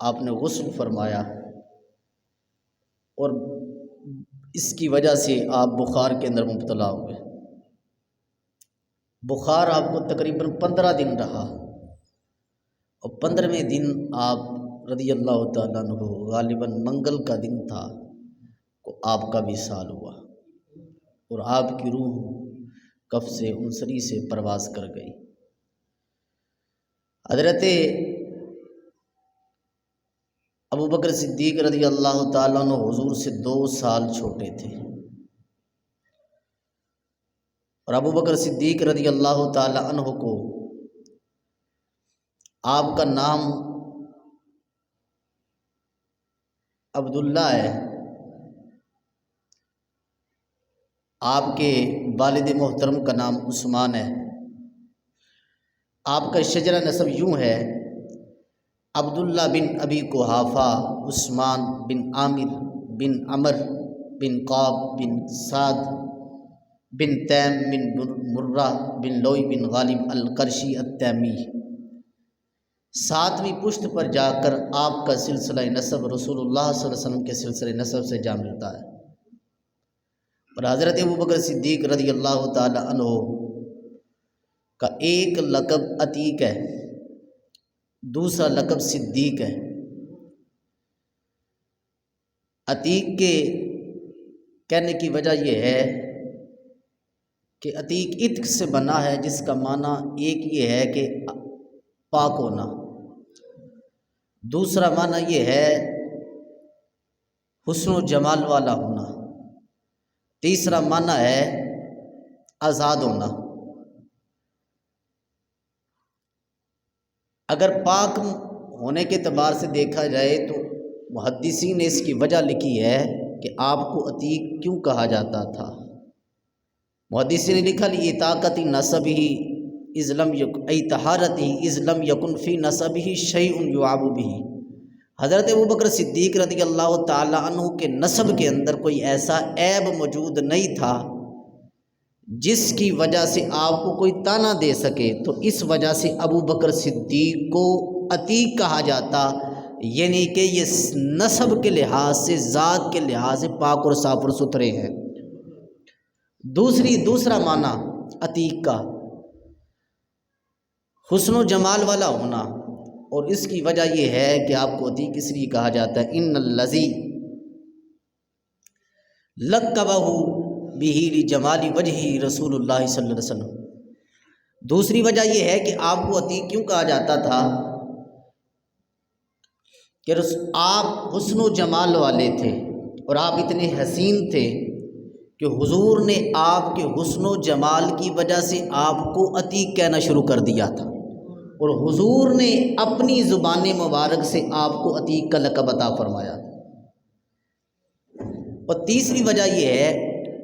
آپ نے غسل فرمایا اور اس کی وجہ سے آپ بخار کے اندر مبتلا ہوئے۔ بخار آپ کو تقریباً 15 دن رہا اور 15ویں دن آپ رضی اللہ تعالیٰ عنہ، غالباً منگل کا دن تھا، کو آپ کا وصال ہوا اور آپ کی روح کف سے انصری سے پرواز کر گئی۔ حضرت ابو بکر صدیق رضی اللہ تعالیٰ عنہ حضور سے 2 سال چھوٹے تھے، اور ابو بکر صدیق رضی اللہ تعالیٰ عنہ کو آپ کا نام عبداللہ ہے، آپ کے والد محترم کا نام عثمان ہے۔ آپ کا شجرہ نسب یوں ہے: عبداللہ بن ابی قحافہ، عثمان بن عامر بن عمر بن قاب بن سعد بن تیم بن مرہ بن لوئی بن غالب القرشی التیمی۔ 7ویں پشت پر جا کر آپ کا سلسلہ نسب رسول اللہ صلی اللہ علیہ وسلم کے سلسلہ نسب سے جا ملتا ہے۔ اور حضرت ابو بکر صدیق رضی اللہ تعالی عنہ کا ایک لقب عتیق ہے، دوسرا لقب صدیق ہے۔ عتیق کے کہنے کی وجہ یہ ہے کہ عتیق عتق سے بنا ہے، جس کا معنی ایک یہ ہے کہ پاک ہونا، دوسرا معنی یہ ہے حسن و جمال والا ہونا، تیسرا معنی ہے آزاد ہونا۔ اگر پاک ہونے کے اعتبار سے دیکھا جائے تو محدثین نے اس کی وجہ لکھی ہے کہ آپ کو عتیق کیوں کہا جاتا تھا۔ محدثین نے لکھا لِإِطَاقَةِ نَسَبِهِ إِذْ لَمْ يَكُنْ أَيْ طَهَارَتِهِ إِذْ لَمْ يَكُنْ فِي نَسَبِهِ شَيْءٌ يُعَابُ بِهِ۔ حضرت ابوبکر صدیق رضی اللہ تعالی عنہ کے نسب کے اندر کوئی ایسا عیب موجود نہیں تھا جس کی وجہ سے آپ کو کوئی طعنہ دے سکے، تو اس وجہ سے ابو بکر صدیق کو عتیق کہا جاتا، یعنی کہ یہ نسب کے لحاظ سے، ذات کے لحاظ سے پاک اور صاف اور ستھرے ہیں۔ دوسرا معنی عتیق کا حسن و جمال والا ہونا، اور اس کی وجہ یہ ہے کہ آپ کو عتیق اس لیے کہا جاتا ہے ان الذی لقبہ بہ لجمال وجہ رسول اللہ صلی اللہ علیہ وسلم۔ دوسری وجہ یہ ہے کہ آپ کو عتیق کیوں کہا جاتا تھا کہ آپ حسن و جمال والے تھے اور آپ اتنے حسین تھے کہ حضور نے آپ کے حسن و جمال کی وجہ سے آپ کو عتیق کہنا شروع کر دیا تھا، اور حضور نے اپنی زبان مبارک سے آپ کو عتیق کا لقب عطا فرمایا۔ اور تیسری وجہ یہ ہے،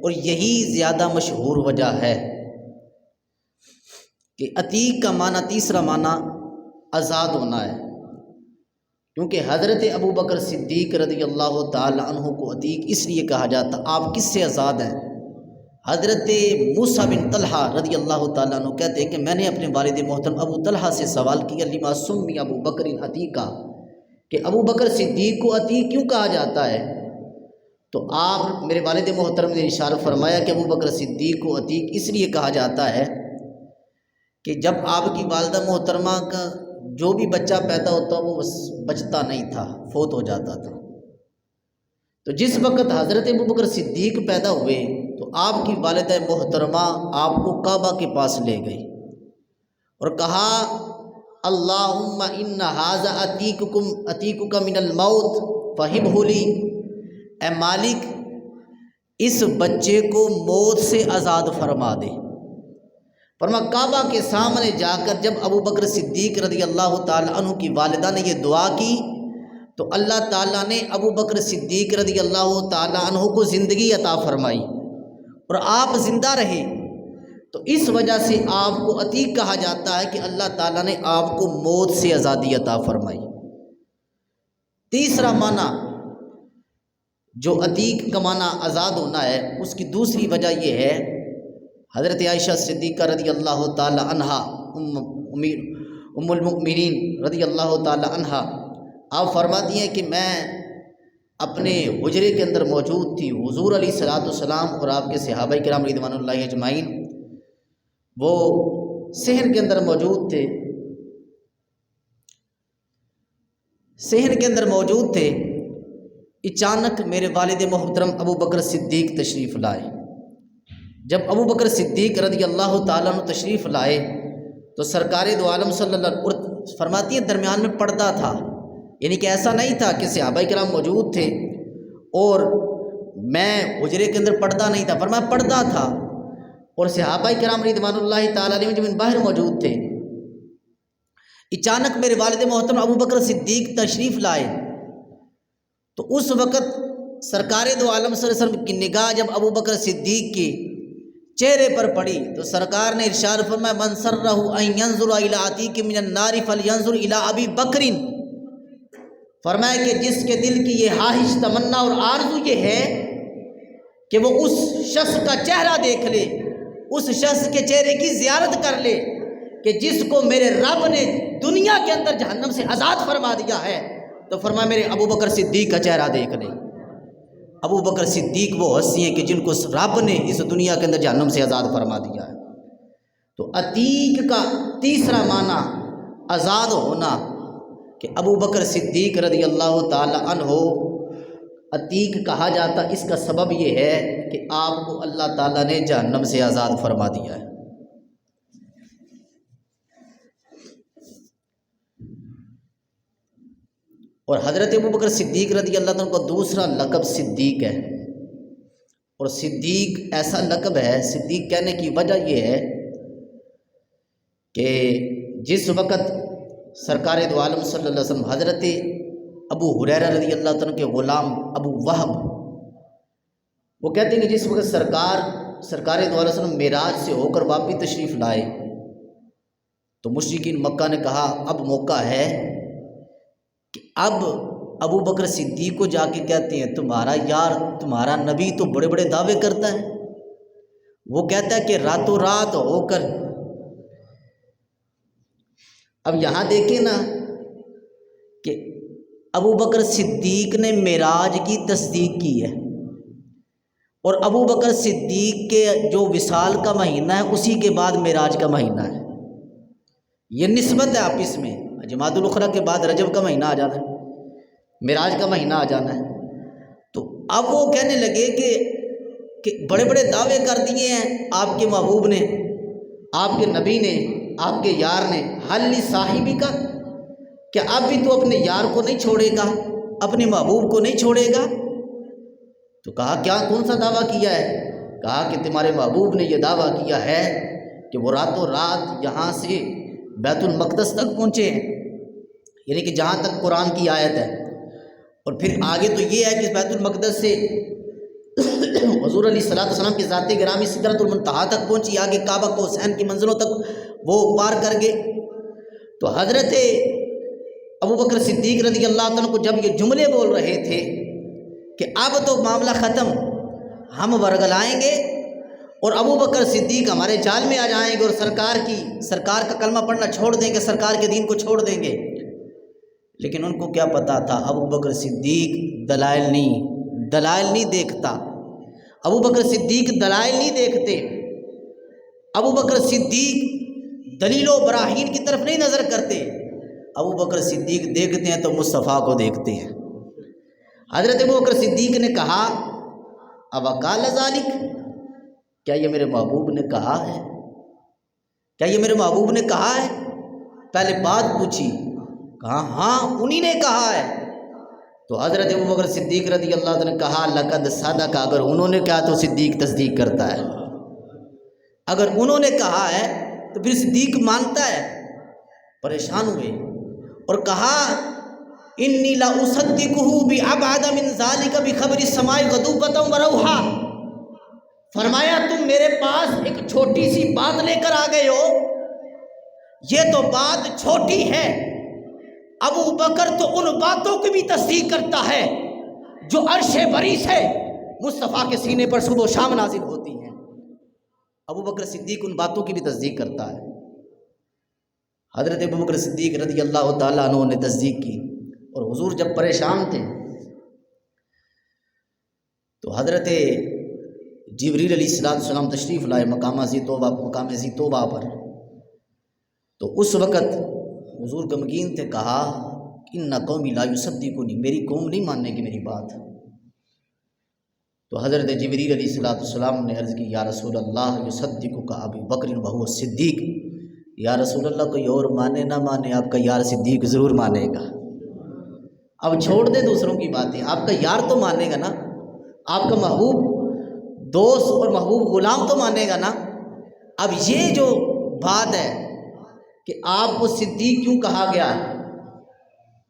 اور یہی زیادہ مشہور وجہ ہے، کہ عتیق کا معنی، تیسرا معنی آزاد ہونا ہے، کیونکہ حضرت ابو بکر صدیق رضی اللہ تعالی عنہ کو عتیق اس لیے کہا جاتا، آپ کس سے آزاد ہیں؟ حضرت موسیٰ بن طلحہ رضی اللہ تعالیٰ عنہ کہتے ہیں کہ میں نے اپنے والد محترم ابو طلحہ سے سوال کیا لما سمی ابو بکر عتیقہ، کہ ابو بکر صدیق کو عتیق کیوں کہا جاتا ہے؟ تو آپ میرے والد محترم نے ارشاد فرمایا کہ ابو بکر صدیق کو عتیق اس لیے کہا جاتا ہے کہ جب آپ کی والدہ محترمہ کا جو بھی بچہ پیدا ہوتا وہ بچتا نہیں تھا، فوت ہو جاتا تھا، تو جس وقت حضرت ابو بکر صدیق پیدا ہوئے تو آپ کی والدہ محترمہ آپ کو کعبہ کے پاس لے گئی اور کہا اللہم ان ھذا عتیقک من الموت فہبہ لی، اے مالک اس بچے کو موت سے آزاد فرما دے۔ فرما کعبہ کے سامنے جا کر جب ابو بکر صدیق رضی اللہ تعالی عنہ کی والدہ نے یہ دعا کی تو اللہ تعالیٰ نے ابو بکر صدیق رضی اللہ تعالی عنہ کو زندگی عطا فرمائی اور آپ زندہ رہے، تو اس وجہ سے آپ کو عتیق کہا جاتا ہے کہ اللہ تعالیٰ نے آپ کو موت سے آزادی عطا فرمائی۔ تیسرا معنی جو عتیق کا معنی آزاد ہونا ہے، اس کی دوسری وجہ یہ ہے، حضرت عائشہ صدیقہ رضی اللہ تعالی عنہا ام المؤمنین رضی اللہ تعالی عنہا، آپ فرماتی ہیں کہ میں اپنے حجرے کے اندر موجود تھی، حضور علیہ الصلوۃ والسلام اور آپ کے صحابہ کرام رضوان اللہ اجمعین وہ صحن کے اندر موجود تھے، صحن کے اندر موجود تھے۔ اچانک میرے والد محترم ابو بکر صدیق تشریف لائے۔ جب ابو بکر صدیق رضی اللہ تعالیٰ عنہ تشریف لائے تو سرکار دو عالم صلی اللہ علیہ وسلم فرماتی ہیں درمیان میں پردہ تھا، یعنی کہ ایسا نہیں تھا کہ صحابہ کرام موجود تھے اور میں حجرے کے اندر پردہ نہیں تھا، فرمایا پردہ تھا اور صحابہ کرام رضوان اللہ تعالیٰ علیہ جو باہر موجود تھے۔ اچانک میرے والد محترم ابو بکر صدیق تشریف لائے تو اس وقت سرکار دو عالم صلی اللہ علیہ وسلم کی نگاہ جب ابو بکر صدیق کے چہرے پر پڑی تو سرکار نے ارشاد فرمایا من سرہ ان ینظر الی عتیق من النار فلینظر الی ابی بکر، فرمایا کہ جس کے دل کی یہ خواہش تمنا اور آرزو یہ ہے کہ وہ اس شخص کا چہرہ دیکھ لے، اس شخص کے چہرے کی زیارت کر لے کہ جس کو میرے رب نے دنیا کے اندر جہنم سے آزاد فرما دیا ہے، تو فرمایا میرے ابو بکر صدیق کا چہرہ دیکھ لے۔ ابو بکر صدیق وہ ہستی ہیں کہ جن کو رب نے اس دنیا کے اندر جہنم سے آزاد فرما دیا ہے۔ تو عتیق کا تیسرا معنی آزاد ہونا، کہ ابو بکر صدیق رضی اللہ تعالی عنہ عتیق کہا جاتا، اس کا سبب یہ ہے کہ آپ کو اللہ تعالیٰ نے جہنم سے آزاد فرما دیا ہے۔ اور حضرت ابو بکر صدیق رضی اللہ عنہ کو دوسرا لقب صدیق ہے، اور صدیق ایسا لقب ہے، صدیق کہنے کی وجہ یہ ہے کہ جس وقت سرکار دو عالم صلی اللہ علیہ وسلم حضرت ابو ہریرہ رضی اللہ عنہ کے غلام ابو وہب وہ کہتے ہیں کہ جس وقت سرکار دو علیہ وسلم معراج سے ہو کر واپس تشریف لائے تو مشرکین مکہ نے کہا اب موقع ہے کہ اب ابو بکر صدیق کو جا کے کہتے ہیں تمہارا یار تمہارا نبی تو بڑے بڑے دعوے کرتا ہے، وہ کہتا ہے کہ راتوں رات ہو کر، اب یہاں دیکھیں نا کہ ابو بکر صدیق نے معراج کی تصدیق کی ہے اور ابو بکر صدیق کے جو وصال کا مہینہ ہے اسی کے بعد معراج کا مہینہ ہے، یہ نسبت ہے آپس میں، جمادی الاخرى کے بعد رجب کا مہینہ آ جانا ہے، معراج کا مہینہ آ جانا ہے۔ تو اب وہ کہنے لگے کہ بڑے بڑے دعوے کر دیے ہیں آپ کے محبوب نے، آپ کے نبی نے، آپ کے یار نے، حل صاحبی کا، کہ اب بھی تو اپنے یار کو نہیں چھوڑے گا، اپنے محبوب کو نہیں چھوڑے گا؟ تو کہا کیا کون سا دعویٰ کیا ہے؟ کہا کہ تمہارے محبوب نے یہ دعویٰ کیا ہے کہ وہ راتوں رات یہاں سے بیت المقدس تک پہنچے ہیں، یعنی کہ جہاں تک قرآن کی آیت ہے، اور پھر آگے تو یہ ہے کہ بیت المقدس سے حضور علیہ الصلوۃ والسلام کی ذات گرامی سدرۃ المنتہا تک پہنچی، آگے کعبہ کو حسین کی منزلوں تک وہ پار کر گئے۔ تو حضرت ابو بکر صدیق رضی اللہ عنہ کو جب یہ جملے بول رہے تھے کہ اب تو معاملہ ختم، ہم ورگلائیں گے اور ابو بکر صدیق ہمارے جال میں آ جائیں گے اور سرکار کا کلمہ پڑھنا چھوڑ دیں گے، سرکار کے دین کو چھوڑ دیں گے، لیکن ان کو کیا پتا تھا ابو بکر صدیق دلائل نہیں دیکھتا، ابو بکر صدیق دلائل نہیں دیکھتے، ابو بکر صدیق دلیل و براہین کی طرف نہیں نظر کرتے، ابو بکر صدیق دیکھتے ہیں تو مصطفیٰ کو دیکھتے ہیں۔ حضرت ابو بکر صدیق نے کہا اوقال ذالک، کیا یہ میرے محبوب نے کہا ہے؟ کیا یہ میرے محبوب نے کہا ہے؟ پہلے بات پوچھی، کہا ہاں انہی نے کہا ہے۔ تو حضرت ابو بکر صدیق رضی اللہ عنہ نے کہا لقد صدق، اگر انہوں نے کہا تو صدیق تصدیق کرتا ہے، اگر انہوں نے کہا ہے تو پھر صدیق مانتا ہے۔ پریشان ہوئے اور کہا انی لا اصدقہ بابعد من ذلک بخبر السماء غدوۃ وروحا، فرمایا تم میرے پاس ایک چھوٹی سی بات لے کر آ گئے ہو، یہ تو بات چھوٹی ہے، ابو بکر تو ان باتوں کی بھی تصدیق کرتا ہے جو عرش بری سے مصطفیٰ کے سینے پر صبح و شام نازل ہوتی ہیں۔ ابو بکر صدیق ان باتوں کی بھی تصدیق کرتا ہے۔ حضرت ابوبکر صدیق رضی اللہ تعالیٰ عنہ نے تصدیق کی، اور حضور جب پریشان تھے تو حضرت جبریل علیہ السلام تشریف لائے مقام ذی طوبہ پر، تو اس وقت حضور غمگین تھے، کہا ان قومی لا یصدقونی، میری قوم نہیں ماننے کی میری بات۔ تو حضرت جبریل علیہ السلام نے عرض کی یا رسول اللہ یصدقک ابو بکر وہو صدیق، یا رسول اللہ کوئی اور مانے نہ مانے آپ کا یار صدیق ضرور مانے گا۔ اب چھوڑ دے دوسروں کی باتیں، آپ کا یار تو مانے گا نا، آپ کا محبوب دوست اور محبوب غلام تو مانے گا نا۔ اب یہ جو بات ہے کہ آپ کو صدیق کیوں کہا گیا،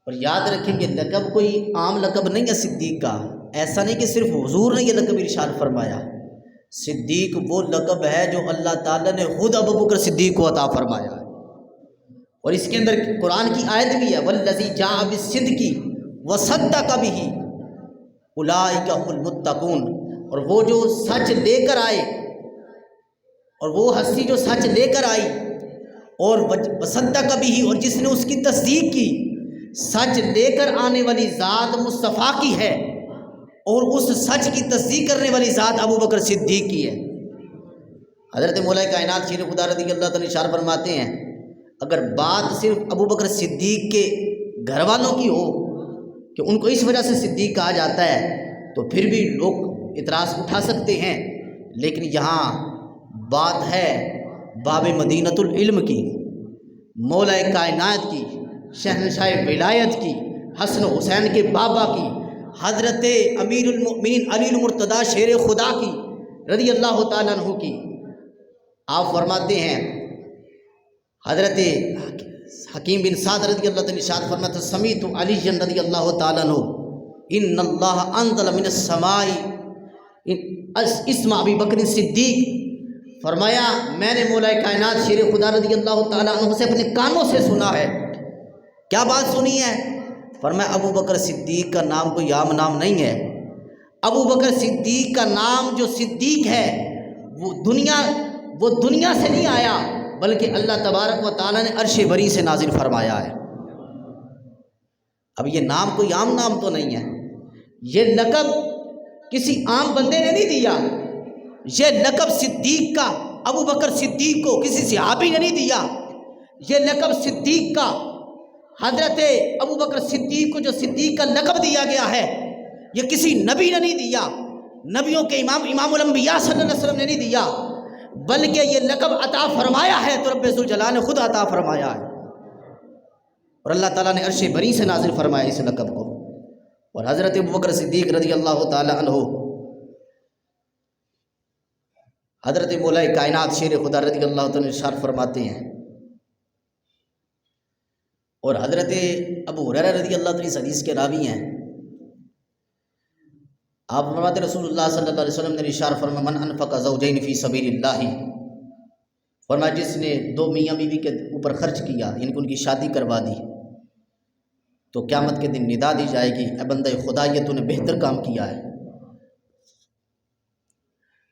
اور یاد رکھیں گے لقب کوئی عام لقب نہیں ہے صدیق کا، ایسا نہیں کہ صرف حضور نے یہ لقب ارشاد فرمایا، صدیق وہ لقب ہے جو اللہ تعالیٰ نے خود ابوبکر صدیق کو عطا فرمایا ہے، اور اس کے اندر قرآن کی آیت بھی ہے والذی جاء بالصدق وصدق بہ اولئک هم المتقون، اور وہ جو سچ لے کر آئے، اور وہ ہستی جو سچ لے کر آئی اور وصدق بہ، اور جس نے اس کی تصدیق کی، سچ لے کر آنے والی ذات مصطفیٰ کی ہے، اور اس سچ کی تصدیق کرنے والی ذات ابوبکر صدیق کی ہے۔ حضرت مولا کائنات شیر خدا رضی اللہ تعالیٰ اشارہ فرماتے ہیں اگر بات صرف ابوبکر صدیق کے گھر والوں کی ہو کہ ان کو اس وجہ سے صدیق کہا جاتا ہے تو پھر بھی لوگ اعتراض اٹھا سکتے ہیں، لیکن یہاں بات ہے باب مدینۃ العلم کی، مولا کائنات کی، شہنشاہ ولایت کی، حسن و حسین کے بابا کی، حضرت امیر المؤمنین علی المرتضیٰ شیر خدا کی رضی اللہ تعالیٰ عنہ کی۔ آپ فرماتے ہیں حضرت حکیم بن سعد رضی اللہ تعالیٰ ارشاد فرماتے سمیت علی رضی اللہ تعالیٰ عنہ ان اللہ انزل من السماء اسم ابی بکر صدیق، فرمایا میں نے مولا کائنات شیر خدا رضی اللہ تعالیٰ عنہ سے اپنے کانوں سے سنا ہے۔ کیا بات سنی ہے؟ فرمایا ابو بکر صدیق کا نام کوئی عام نام نہیں ہے، ابو بکر صدیق کا نام جو صدیق ہے وہ دنیا سے نہیں آیا، بلکہ اللہ تبارک و تعالیٰ نے عرش بری سے نازل فرمایا ہے۔ اب یہ نام کوئی عام نام تو نہیں ہے، یہ لقب کسی عام بندے نے نہیں دیا، یہ لقب صدیق کا ابو بکر صدیق کو کسی صحابی نے نہیں دیا، یہ لقب صدیق کا حضرت ابو بکر صدیق کو جو صدیق کا لقب دیا گیا ہے یہ کسی نبی نے نہیں دیا، نبیوں کے امام الانبیاء صلی اللہ علیہ وسلم نے نہیں دیا، بلکہ یہ لقب عطا فرمایا ہے تو رب ذوالجلال نے خود عطا فرمایا ہے، اور اللہ تعالیٰ نے عرش بری سے نازل فرمایا اس لقب کو۔ اور حضرت ابوبکر صدیق رضی اللہ تعالی عنہ حضرت مولا کائنات شیر خدا رضی اللہ تعالیٰ ارشاد فرماتے ہیں، اور حضرت ابو ہریرہ رضی اللہ تعالیٰ اس حدیث کے راوی ہیں، آپ فرماتے رسول اللہ صلی اللہ علیہ وسلم نے ارشاد فرمایا من انفق زوجین فی سبیل اللہ، فرمایا جس نے دو میاں بیوی کے اوپر خرچ کیا، یعنی کہ ان کی شادی کروا دی، تو قیامت کے دن ندا دی جائے گی اے بندہ خدا یہ تو نے بہتر کام کیا ہے۔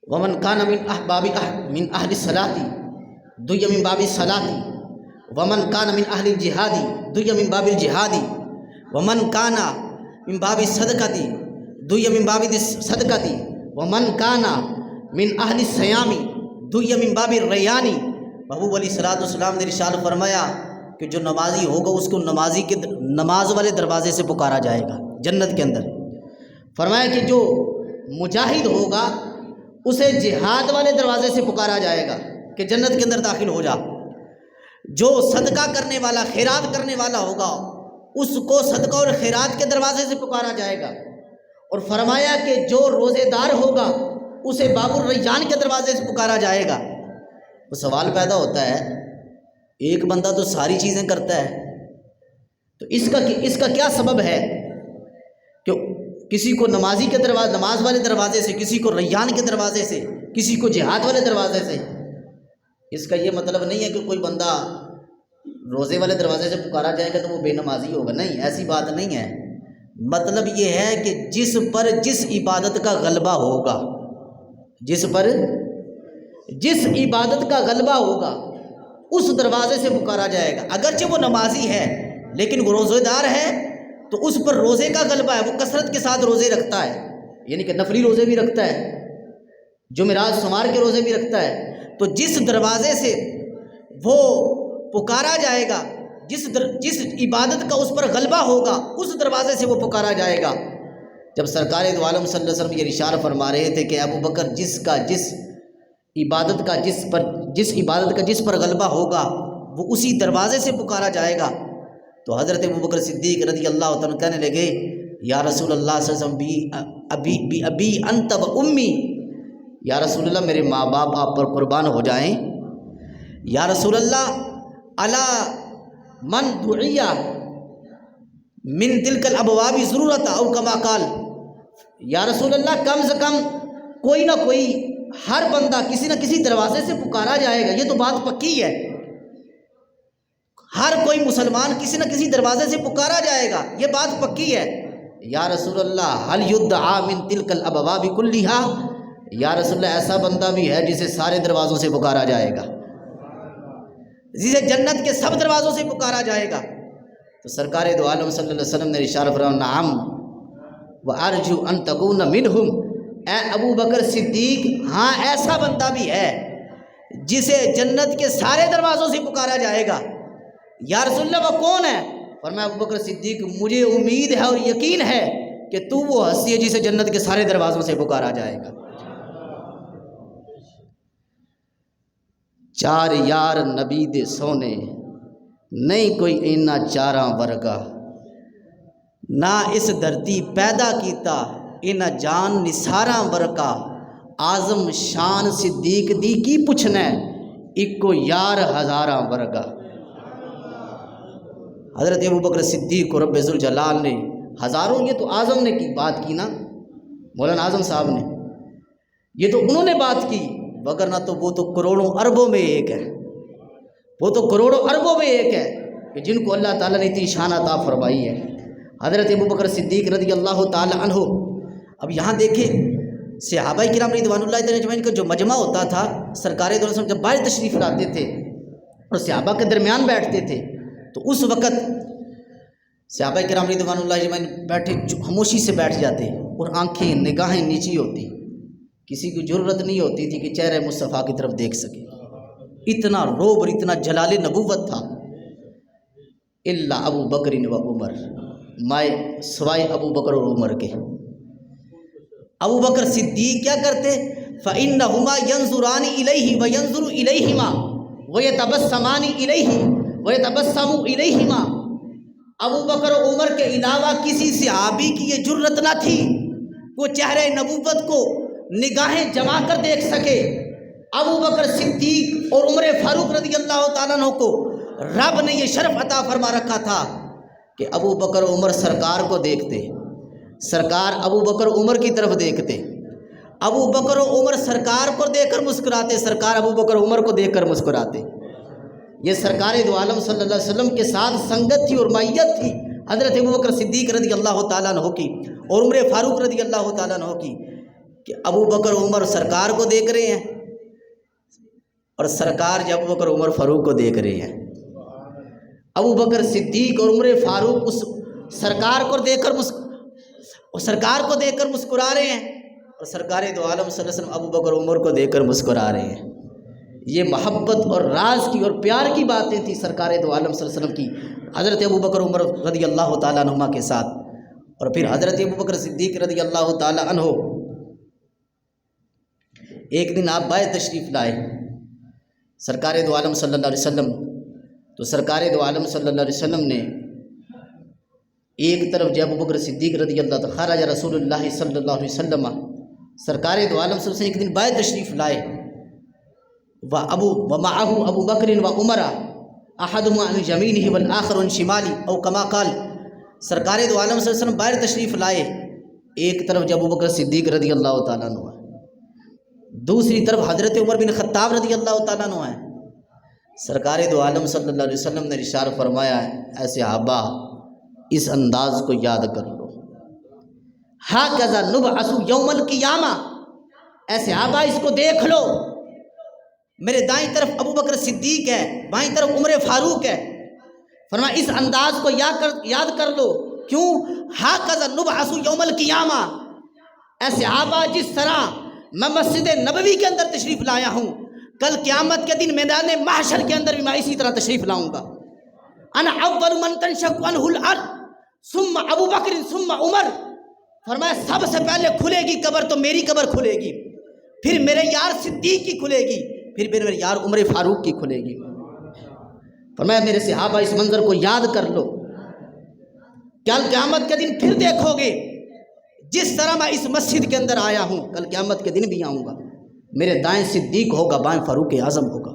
ومن کان من احباب من اہل الصلاۃ دوی من باب الصلاۃ ومن کان من اہل الجہاد دوی من باب الجہاد ومن کان من باب الصدقۃ دوی من باب الصدقۃ ومن کان من اہل الصیام دوی من باب الریان۔ محبوب علیہ الصلوۃ والسلام نے ارشاد فرمایا کہ جو نمازی ہوگا اس کو نماز والے دروازے سے پکارا جائے گا جنت کے اندر۔ فرمایا کہ جو مجاہد ہوگا اسے جہاد والے دروازے سے پکارا جائے گا کہ جنت کے اندر داخل ہو جا۔ جو صدقہ کرنے والا خیرات کرنے والا ہوگا اس کو صدقہ اور خیرات کے دروازے سے پکارا جائے گا۔ اور فرمایا کہ جو روزے دار ہوگا اسے باب الریان کے دروازے سے پکارا جائے گا۔ وہ سوال پیدا ہوتا ہے ایک بندہ تو ساری چیزیں کرتا ہے تو اس کا کیا سبب ہے کہ کسی کو نمازی کے دروازے نماز والے دروازے سے، کسی کو ریان کے دروازے سے، کسی کو جہاد والے دروازے سے؟ اس کا یہ مطلب نہیں ہے کہ کوئی بندہ روزے والے دروازے سے پکارا جائے گا تو وہ بے نمازی ہوگا، نہیں، ایسی بات نہیں ہے۔ مطلب یہ ہے کہ جس پر جس عبادت کا غلبہ ہوگا، جس پر جس عبادت کا غلبہ ہوگا اس دروازے سے پکارا جائے گا. اگرچہ وہ نمازی ہے لیکن وہ روزے دار ہے تو اس پر روزے کا غلبہ ہے، وہ کثرت کے ساتھ روزے رکھتا ہے، یعنی کہ نفلی روزے بھی رکھتا ہے، جمعرات سمار کے روزے بھی رکھتا ہے. تو جس دروازے سے وہ پکارا جائے گا، جس عبادت کا اس پر غلبہ ہوگا، اس دروازے سے وہ پکارا جائے گا. جب سرکار دو عالم صلی اللہ علیہ وسلم یہ ارشاد فرما رہے تھے کہ ابو بکر جس عبادت کا جس پر غلبہ ہوگا وہ اسی دروازے سے پکارا جائے گا، تو حضرت ابو بکر صدیق رضی اللہ تعالیٰ کہنے لگے یا رسول اللہ صلی اللہ علیہ وسلم ابی انت و امی، یا رسول اللہ میرے ماں باپ آپ پر قربان ہو جائیں. یا رسول اللہ الا من دعیا من تلک الابواب ضرورت او کما قال، یا رسول اللہ کم سے کم کوئی نہ کوئی ہر بندہ کسی نہ کسی دروازے سے پکارا جائے گا، یہ تو بات پکی ہے، ہر کوئی مسلمان کسی نہ کسی دروازے سے پکارا جائے گا، یہ بات پکی ہے. یا رسول اللہ هل يدعى من تلك الابواب كلها، یا رسول اللہ ایسا بندہ بھی ہے جسے سارے دروازوں سے پکارا جائے گا، جسے جنت کے سب دروازوں سے پکارا جائے گا. تو سرکار دو عالم صلی اللہ علیہ وسلم نے ارشاد فرمایا نعم وارجو ان تکون منہم، اے ابو بکر صدیق ہاں ایسا بندہ بھی ہے جسے جنت کے سارے دروازوں سے پکارا جائے گا. یا رسول اللہ وہ کون ہے؟ فرمایا ابو بکر صدیق مجھے امید ہے اور یقین ہے کہ تو وہ ہستی ہے جسے جنت کے سارے دروازوں سے پکارا جائے گا. چار یار نبی دے سونے نہیں کوئی اینا چاراں ورگا، نہ اس دھرتی پیدا کیتا اینا جان نثاراں ورگا، اعظم شان صدیق دی کی پوچھنا اکو یار ہزاراں ورگا. حضرت ابو بکر صدیق کو رب ذوالجلال نے ہزاروں، یہ تو اعظم نے کی بات کی نا، مولانا اعظم صاحب نے، یہ تو انہوں نے بات کی، وگرنہ تو وہ تو کروڑوں اربوں میں ایک ہے، وہ تو کروڑوں اربوں میں ایک ہے کہ جن کو اللہ تعالیٰ نے اتنی شان عطا فرمائی ہے. حضرت ابو بکر صدیق رضی اللہ تعالیٰ عنہ. اب یہاں دیکھیں صحابہ کرام رضوان اللہ تعالیٰ اجمعین کا جو مجمع ہوتا تھا، سرکار دو عالم صلی اللہ علیہ وسلم جب باہر تشریف لاتے تھے اور صحابہ کے درمیان بیٹھتے تھے تو اس وقت صحابہ کرام رضوان اللہ اجمعین بیٹھے خاموشی سے بیٹھ جاتے اور آنکھیں نگاہیں نیچی ہوتی، کسی کی ضرورت نہیں ہوتی تھی کہ چہرے مصطفیٰ کی طرف دیکھ سکے، اتنا روب اور اتنا جلال نبوت تھا. الا ابو بکر و عمر، مائے سوائے ابو بکر اور عمر کے. ابو بکر صدیق کیا کرتے؟ فَإِنَّهُمَا يَنظُرَانِ إِلَيْهِ وَيَنظُرُ إِلَيْهِمَا وَيَتَبَسَّمَانِ إِلَيْهِ وَيَتَبَسَّمُ إِلَيْهِمَا. ابو بکر و عمر کے علاوہ کسی صحابی کی یہ جرت نہ تھی وہ چہرے نبوت کو نگاہیں جما کر دیکھ سکے. ابو بکر صدیق اور عمر فاروق رضی اللہ تعالیٰ عنہ کو رب نے یہ شرف عطا فرما رکھا تھا کہ ابو بکر و عمر سرکار کو دیکھتے، سرکار ابو بکر عمر کی طرف دیکھتے، ابو بکر و عمر سرکار کو دیکھ کر مسکراتے، سرکار ابو بکر عمر کو دیکھ کر مسکراتے. یہ سرکار دو عالم صلی اللہ علیہ وسلم کے ساتھ سنگت تھی اور معیت تھی حضرت ابو بکر صدیق رضی اللہ تعالیٰ عنہ کی اور عمر فاروق رضی اللہ تعالیٰ عنہ کی، کہ ابو بکر عمر سرکار کو دیکھ رہے ہیں اور سرکار جب ابو بکر عمر فاروق کو دیکھ رہے ہیں. ابو بکر صدیق اور عمر فاروق اس سرکار کو دیکھ کر مسکرا رہے ہیں اور سرکار دو عالم صلی اللہ علیہ وسلم ابو بکر عمر کو دیکھ کر مسکرا رہے ہیں. یہ محبت اور راز کی اور پیار کی باتیں تھیں سرکار دو عالم صلی اللہ علیہ وسلم کی حضرت ابو بکر عمر رضی اللہ تعالیٰ عنہما کے ساتھ. اور پھر حضرت ابو بکر صدیق رضی اللہ تعالیٰ عنہ ایک دن آپ باہر تشریف لائے سرکار دو عالم صلی اللہ علیہ وسلم. تو سرکار دو عالم صلی اللہ علیہ وسلم نے ایک طرف جب ابو بکر صدیق رضی اللہ تعالیٰ خرج رسول اللہ صلی اللہ علیہ وسلم، سرکار دو عالم صلی اللہ علیہ وسلم ایک دن باہر تشریف لائے ومعه ابو بکر و عمر احدهما عن یمینہ والآخر عن شمالی او کما قال. سرکار دو عالم صلی اللہ علیہ وسلم باہر تشریف لائے، ایک طرف جب ابو بکر صدیق رضی اللہ تعالیٰ عنہ ہے، دوسری طرف حضرت عمر بن خطاب رضی اللہ تعالیٰ عنہ ہے. سرکار دو عالم صلی اللہ علیہ وسلم نے ارشاد فرمایا ہے اے صحابہ اس انداز کو یاد کر لو، ہاکذا نبعث یوم القیامہ، اے صحابہ اس کو دیکھ لو میرے دائیں طرف ابو بکر صدیق ہے، بائیں طرف عمر فاروق ہے۔ فرمایا اس انداز کو یاد کر لو، کیوں؟ ہاکذا نبعث یوم القیامہ، ایسے صحابہ جس طرح میں مسجد نبوی کے اندر تشریف لایا ہوں، کل قیامت کے دن میدان محشر کے اندر بھی میں اسی طرح تشریف لاؤں گا۔ انا اول من تنشق عنہ الارض ثم ابو بکر ثم عمر، فرمایا سب سے پہلے کھلے گی قبر تو میری قبر کھلے گی، پھر میرے یار صدیق کی کھلے گی، پھر میرے یار عمر فاروق کی کھلے گی۔ فرمایا میرے صحابہ اس منظر کو یاد کر لو، کل قیامت کے دن پھر دیکھو گے جس طرح میں اس مسجد کے اندر آیا ہوں، کل قیامت کے دن بھی آؤں گا، میرے دائیں صدیق ہوگا، بائیں فاروق اعظم ہوگا۔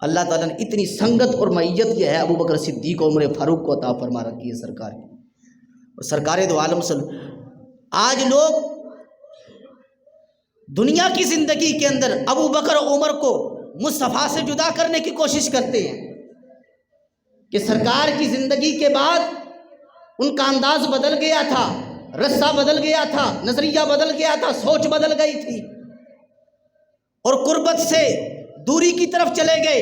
اللہ تعالیٰ نے اتنی سنگت اور معیت یہ ہے ابو بکر صدیق اور عمر فاروق کو عطا فرما رکھی ہے سرکار کی۔ اور سرکار دو عالم آج لوگ دنیا کی زندگی کے اندر ابو بکر اور عمر کو مصطفیٰ سے جدا کرنے کی کوشش کرتے ہیں کہ سرکار کی زندگی کے بعد ان کا انداز بدل گیا تھا، رستہ بدل گیا تھا، نظریہ بدل گیا تھا، سوچ بدل گئی تھی، اور قربت سے دوری کی طرف چلے گئے۔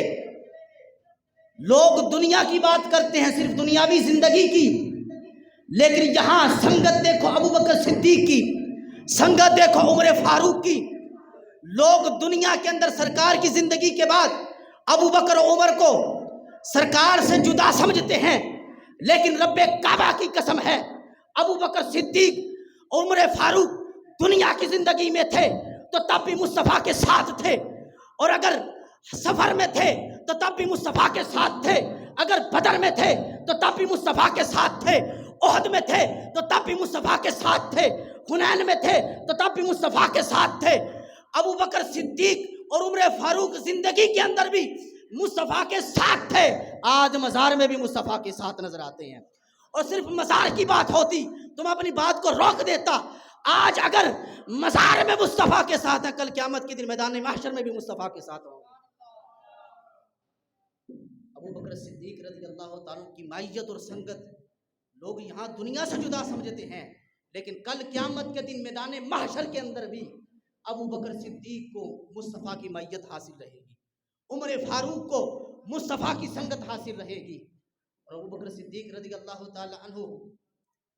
لوگ دنیا کی بات کرتے ہیں، صرف دنیاوی زندگی کی، لیکن یہاں سنگت دیکھو ابو بکر صدیق کی، سنگت دیکھو عمر فاروق کی۔ لوگ دنیا کے اندر سرکار کی زندگی کے بعد ابو بکر و عمر کو سرکار سے جدا سمجھتے ہیں، لیکن رب کعبہ کی قسم ہے ابو بکر صدیق اور عمر فاروق دنیا کی زندگی میں تھے تو تب بھی مصطفیٰ کے ساتھ تھے، اور اگر سفر میں تھے تو تب بھی مصطفیٰ کے ساتھ تھے، اگر بدر میں تھے تو تب بھی مصطفیٰ کے ساتھ تھے، احد میں تھے تو تب بھی مصطفیٰ کے ساتھ تھے، حنین میں تھے تو تب بھی مصطفیٰ کے ساتھ تھے۔ ابو بکر صدیق اور عمر فاروق زندگی کے اندر بھی مصطفیٰ کے ساتھ تھے، آج مزار میں بھی مصطفیٰ کے ساتھ نظر آتے ہیں۔ اور صرف مزار کی بات ہوتی تو میں اپنی بات کو روک دیتا، آج اگر مزار میں مصطفیٰ کے ساتھ ہے، کل قیامت کے دن میدان محشر میں بھی مصطفیٰ کے ساتھ ہوں۔ ابو بکر صدیق رضی اللہ تعالیٰ کی معیت اور سنگت لوگ یہاں دنیا سے جدا سمجھتے ہیں، لیکن کل قیامت کے دن میدان محشر کے اندر بھی ابو بکر صدیق کو مصطفیٰ کی معیت حاصل رہے گی، عمر فاروق کو مصطفیٰ کی سنگت حاصل رہے گی۔ اور ابو بکر صدیق رضی اللہ تعالی عنہ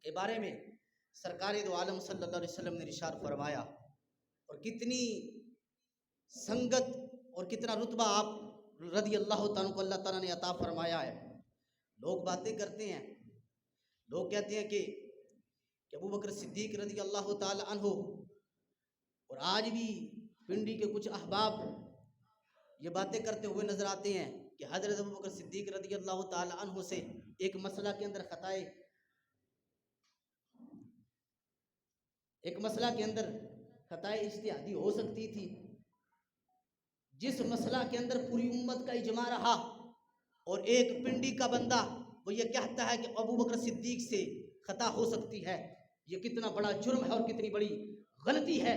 کے بارے میں سرکار دو عالم صلی اللہ علیہ وسلم نے ارشاد فرمایا، اور کتنی سنگت اور کتنا رتبہ آپ رضی اللہ تعالیٰ کو اللہ تعالیٰ نے عطا فرمایا ہے۔ لوگ باتیں کرتے ہیں، لوگ کہتے ہیں کہ ابو بکر صدیق رضی اللہ تعالی عنہ، اور آج بھی پنڈی کے کچھ احباب یہ باتیں کرتے ہوئے نظر آتے ہیں کہ حضرت ابو بکر صدیق رضی اللہ تعالی عنہ سے ایک مسئلہ کے اندر خطائے اجتہادی ہو سکتی تھی، جس مسئلہ کے اندر پوری امت کا اجماع رہا، اور ایک پنڈی کا بندہ وہ یہ کہتا ہے کہ ابو بکر صدیق سے خطا ہو سکتی ہے، یہ کتنا بڑا جرم ہے اور کتنی بڑی غلطی ہے۔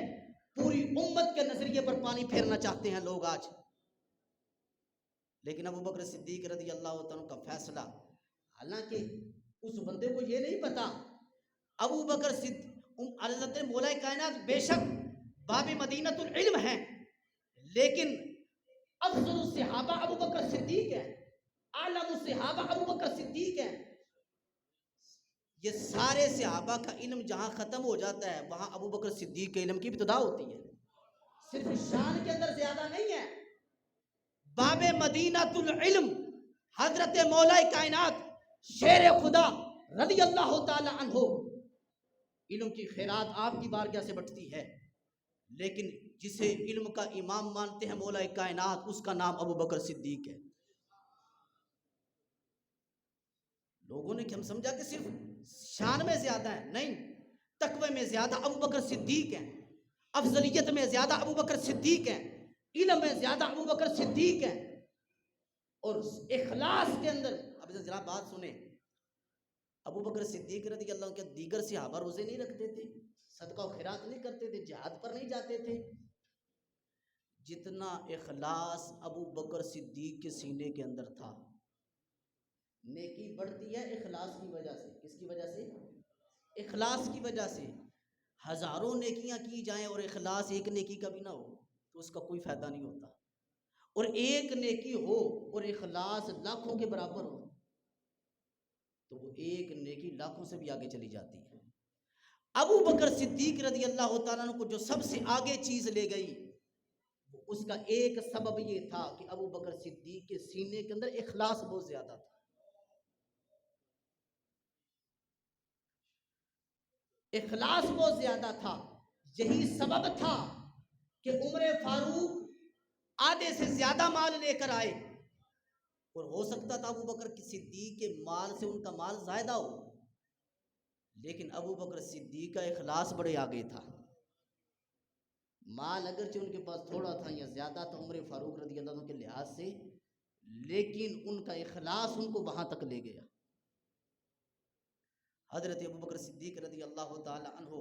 پوری امت کے نظریے پر پانی پھیرنا چاہتے ہیں لوگ آج، لیکن ابو بکر صدیق رضی اللہ تعالیٰ کا فیصلہ، حالانکہ اس بندے کو یہ نہیں پتا ابو بکر صدیق حضرت مولا کائنات بے شک باب مدینۃ العلم ہیں، لیکن افضل الصحابہ ابو بکر صدیق ہیں، اعلم الصحابہ ابو بکر صدیق ہیں۔ یہ سارے صحابہ کا علم جہاں ختم ہو جاتا ہے وہاں ابو بکر صدیق کے علم کی ابتدا ہوتی ہے، صرف شان کے اندر زیادہ نہیں ہے۔ باب مدینۃ العلم حضرت مولا کائنات شیر خدا رضی اللہ تعالی عنہ، علم کی خیرات آپ کی بارگاہ سے بٹتی ہے، لیکن جسے علم کا امام مانتے ہیں مولا کائنات، اس کا نام ابو بکر صدیق ہے۔ لوگوں نے ہم سمجھا کہ صرف شان میں زیادہ ہے، نہیں، تقوی میں زیادہ ابو بکر صدیق ہیں، افضلیت میں زیادہ ابو بکر صدیق ہیں، علم میں زیادہ ابو بکر صدیق ہیں، اور اخلاص کے اندر اب ذرا بات سنیں، ابو بکر صدیق رضی اللہ عنہ کے دیگر صحابہ روزے نہیں رکھتے تھے، صدقہ و خیرات نہیں کرتے تھے، جہاد پر نہیں جاتے تھے، جتنا اخلاص ابو بکر صدیق کے سینے کے اندر تھا۔ نیکی بڑھتی ہے اخلاص کی وجہ سے، کس کی وجہ سے؟ اخلاص کی وجہ سے۔ ہزاروں نیکیاں کی جائیں اور اخلاص ایک نیکی کا بھی نہ ہو تو اس کا کوئی فائدہ نہیں ہوتا۔ اور ایک نیکی ہو اور اخلاص لاکھوں کے برابر ہو تو وہ ایک نیکی لاکھوں سے بھی آگے چلی جاتی ہے۔ ابو بکر صدیق رضی اللہ تعالیٰ عنہ کو جو سب سے آگے چیز لے گئی، اس کا ایک سبب یہ تھا کہ ابو بکر صدیق کے سینے کے اندر اخلاص بہت زیادہ تھا۔ اخلاص بہت زیادہ تھا، یہی سبب تھا کہ عمر فاروق آدھے سے زیادہ مال لے کر آئے، اور ہو سکتا تھا ابو بکر صدیق کے مال سے ان کا مال زائدہ ہو، لیکن ابو بکر صدیق کا اخلاص بڑے آگے تھا۔ مال اگرچہ ان کے پاس تھوڑا تھا یا زیادہ تھا عمر فاروق رضی اللہ عنہ کے لحاظ سے، لیکن ان کا اخلاص ان کو وہاں تک لے گیا۔ حضرت ابو بکر صدیق رضی اللہ تعالی عنہ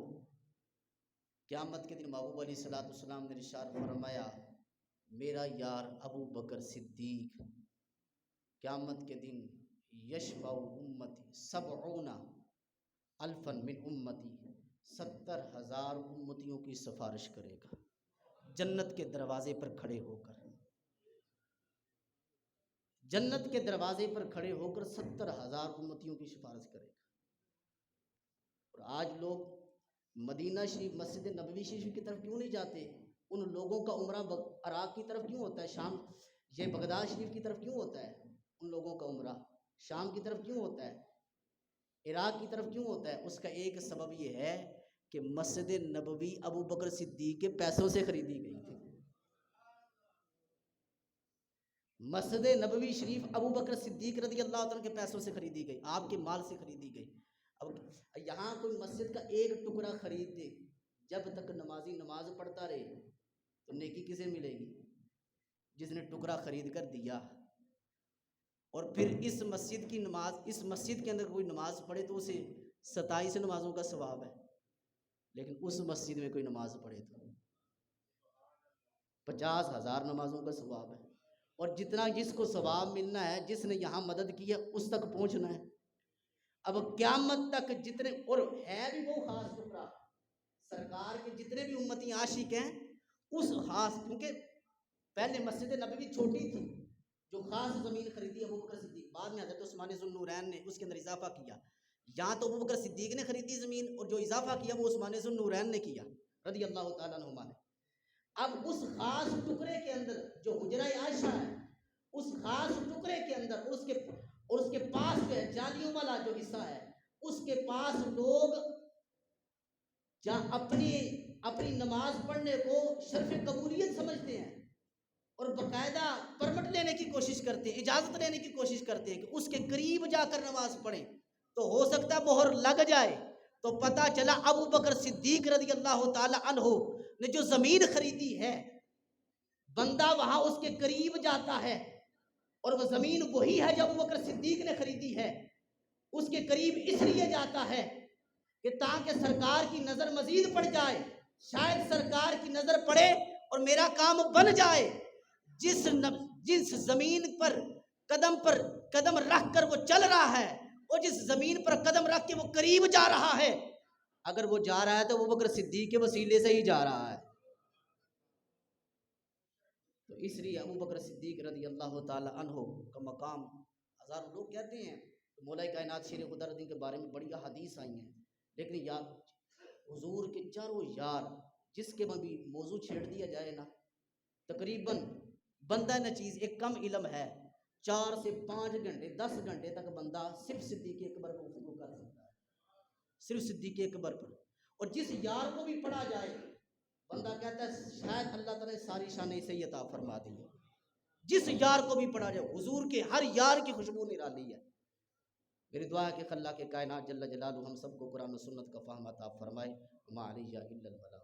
قیامت کے دن محبوب علیہ الصلوۃ والسلام نے ارشاد فرمایا، میرا یار ابو بکر صدیق قیامت کے دن یشفع امتی 70,000 من امتی، 70,000 امتیوں کی سفارش کرے گا جنت کے دروازے پر کھڑے ہو کر، جنت کے دروازے پر کھڑے ہو کر 70,000 امتیوں کی سفارش کرے گا۔ اور آج لوگ مدینہ شریف مسجد نبوی شریف کی طرف کیوں نہیں جاتے؟ ان لوگوں کا عمرہ عراق کی طرف کیوں ہوتا ہے، شام یہ بغداد شریف کی طرف کیوں ہوتا ہے؟ ان لوگوں کا عمرہ شام کی طرف کیوں ہوتا ہے، عراق کی طرف کیوں ہوتا ہے؟ اس کا ایک سبب یہ ہے کہ مسجد نبوی ابو بکر صدیق کے پیسوں سے خریدی گئی تھی۔ مسجد نبوی شریف ابو بکر صدیق رضی اللہ عنہ کے پیسوں سے خریدی گئی، آپ کے مال سے خریدی گئی۔ اب یہاں کوئی مسجد کا ایک ٹکڑا خرید دے، جب تک نمازی نماز پڑھتا رہے تو نیکی کسے ملے گی؟ جس نے ٹکڑا خرید کر دیا۔ اور پھر اس مسجد کی نماز، اس مسجد کے اندر کوئی نماز پڑھے تو اسے 27 نمازوں کا ثواب ہے، لیکن اس مسجد میں کوئی نماز پڑھے تو 50,000 نمازوں کا ثواب ہے۔ اور جتنا جس کو ثواب ملنا ہے، جس نے یہاں مدد کی ہے اس تک پہنچنا ہے۔ اب قیامت تک جتنے، اور ہے بھی وہ خاص ٹکڑا، سرکار کے جتنے بھی امتی عاشق ہیں اس خاص، کیونکہ پہلے مسجد نبوی چھوٹی تھی، جو خاص زمین خریدی ابو بکر صدیق، بعد میں حضرت عثمان ذو النورین نے اس کے اندر اضافہ کیا۔ یہاں تو ابو بکر صدیق نے خریدی زمین، اور جو اضافہ کیا وہ عثمان ذو النورین نے کیا رضی اللہ تعالیٰ عنہما نے۔ اب اس خاص ٹکڑے کے اندر جو حجرہ عائشہ ہے، اس خاص ٹکڑے کے اندر اس کے پاس جو ہے جالیوں والا جو حصہ ہے، اس کے پاس لوگ جہاں اپنی نماز پڑھنے کو شرف قبولیت سمجھتے ہیں، اور باقاعدہ پرمٹ لینے کی کوشش کرتے ہیں، اجازت لینے کی کوشش کرتے ہیں کہ اس کے قریب جا کر نماز پڑھیں، تو ہو سکتا ہے مہر لگ جائے۔ تو پتہ چلا ابو بکر صدیق رضی اللہ تعالی عنہ نے جو زمین خریدی ہے، بندہ وہاں اس کے قریب جاتا ہے، اور وہ زمین وہی ہے جو ابو بکر صدیق نے خریدی ہے، اس کے قریب اس لیے جاتا ہے کہ تاکہ سرکار کی نظر مزید پڑ جائے، شاید سرکار کی نظر پڑے اور میرا کام بن جائے۔ جس زمین پر قدم رکھ کر وہ چل رہا ہے، اور جس زمین پر قدم رکھ کے وہ قریب جا رہا ہے، اگر وہ جا رہا ہے تو ابو بکر صدیق کے وسیلے سے ہی جا رہا ہے۔ تو اس لیے ابو بکر صدیق رضی اللہ تعالی عنہ کا مقام، ہزاروں لوگ کہتے ہیں مولا کائنات شیر خدا کے بارے میں بڑی حدیث آئی ہیں، لیکن یار حضور کے چاروں یار جس کے بھی موضوع چھیڑ دیا جائے نا، تقریباً بندہ نچیز ایک کم علم ہے 4 سے 5 گھنٹے 10 گھنٹے تک بندہ صرف صدیق اکبر کو گفتگو کر سکتا ہے، صرف صدیق اکبر پر۔ اور جس یار کو بھی پڑھا جائے، بندہ کہتا ہے شاید اللہ تعالیٰ نے ساری شان اسے عطا فرما دی ہے۔ جس یار کو بھی پڑھا جائے، حضور کے ہر یار کی خوشبو نرالی ہے۔ میری دعا ہے کہ اللہ کے کائنات جل جلالہ ہم سب کو قرآن و سنت کا فہم عطا فرمائے۔ ما علیہ الا البلاغ۔